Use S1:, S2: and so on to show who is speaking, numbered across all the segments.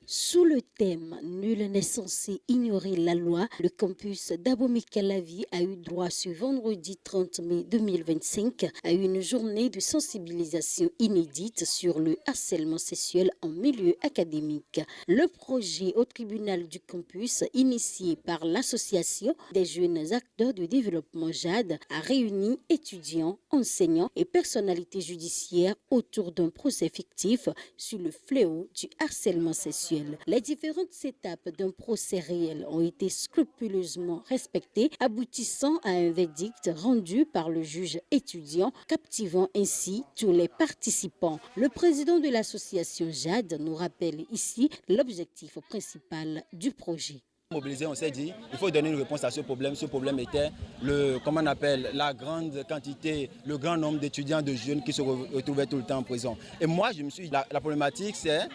S1: Sous le thème « Nul n'est censé ignorer la loi », le campus d'Abomey-Calavi a eu droit ce vendredi 30 mai 2025 à une journée de sensibilisation inédite sur le harcèlement sexuel en milieu académique. Le projet au tribunal du campus, initié par l'association des jeunes acteurs de développement JAD, a réuni étudiants, enseignants et personnalités judiciaires autour d'un procès fictif sur le fléau du harcèlement sexuel. Les différentes étapes d'un procès réel ont été scrupuleusement respectées, aboutissant à un verdict rendu par le juge étudiant, captivant ainsi tous les participants. Le président de l'association JAD nous rappelle ici l'objectif principal du projet.
S2: Mobilisé, on s'est dit, il faut donner une réponse à ce problème. Ce problème était la grande quantité, le grand nombre d'étudiants, de jeunes qui se retrouvaient tout le temps en prison. Et moi, je me suis dit, la problématique, c'est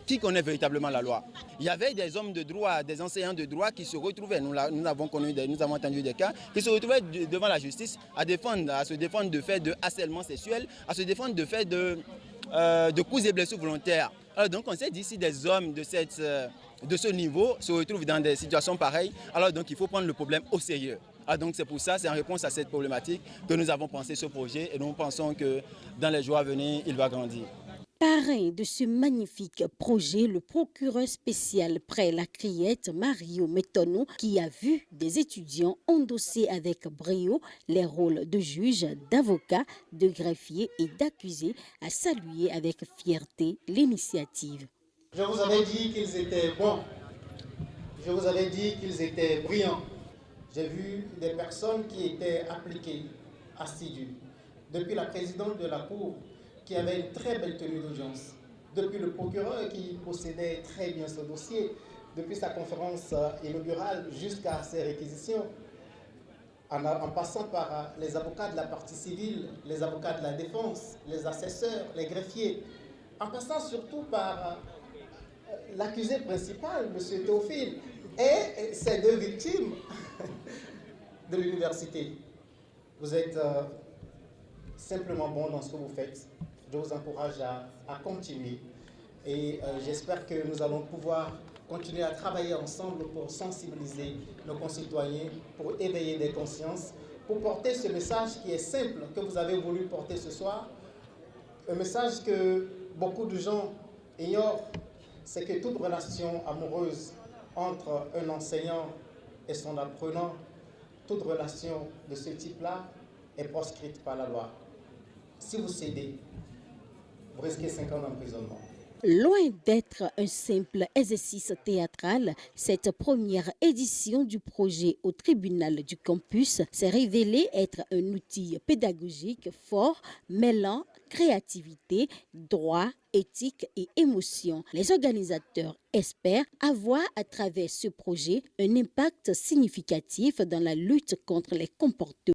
S2: qui connaît véritablement la loi. Il y avait des hommes de droit, des enseignants de droit qui se retrouvaient, nous avons entendu des cas, qui se retrouvaient devant la justice à se défendre de faits de harcèlement sexuel, à se défendre de faits de coups et blessures volontaires. Alors donc on s'est dit, si des hommes de ce niveau se retrouvent dans des situations pareilles, alors donc il faut prendre le problème au sérieux. Alors donc c'est pour ça, c'est en réponse à cette problématique que nous avons pensé ce projet et nous pensons que dans les jours à venir, il va grandir.
S1: Parrain de ce magnifique projet, le procureur spécial près la Criette, Mario Metono, qui a vu des étudiants endosser avec brio les rôles de juge, d'avocat, de greffier et d'accusé, a salué avec fierté l'initiative.
S3: Je vous avais dit qu'ils étaient bons, je vous avais dit qu'ils étaient brillants. J'ai vu des personnes qui étaient appliquées, assidues. Depuis la présidente de la Cour, qui avait une très belle tenue d'audience, depuis le procureur qui possédait très bien ce dossier, depuis sa conférence inaugurale jusqu'à ses réquisitions, en passant par les avocats de la partie civile, les avocats de la défense, les assesseurs, les greffiers, en passant surtout par l'accusé principal, M. Théophile, et ses deux victimes de l'université. Vous êtes simplement bon dans ce que vous faites. Je vous encourage à continuer et j'espère que nous allons pouvoir continuer à travailler ensemble pour sensibiliser nos concitoyens, pour éveiller des consciences, pour porter ce message qui est simple, que vous avez voulu porter ce soir, un message que beaucoup de gens ignorent, c'est que toute relation amoureuse entre un enseignant et son apprenant, toute relation de ce type-là est proscrite par la loi. Si vous cédez, vous risquez 5 ans d'emprisonnement.
S1: Loin d'être un simple exercice théâtral, cette première édition du projet au tribunal du campus s'est révélée être un outil pédagogique fort, mêlant créativité, droit, éthique et émotion. Les organisateurs espèrent avoir à travers ce projet un impact significatif dans la lutte contre les comportements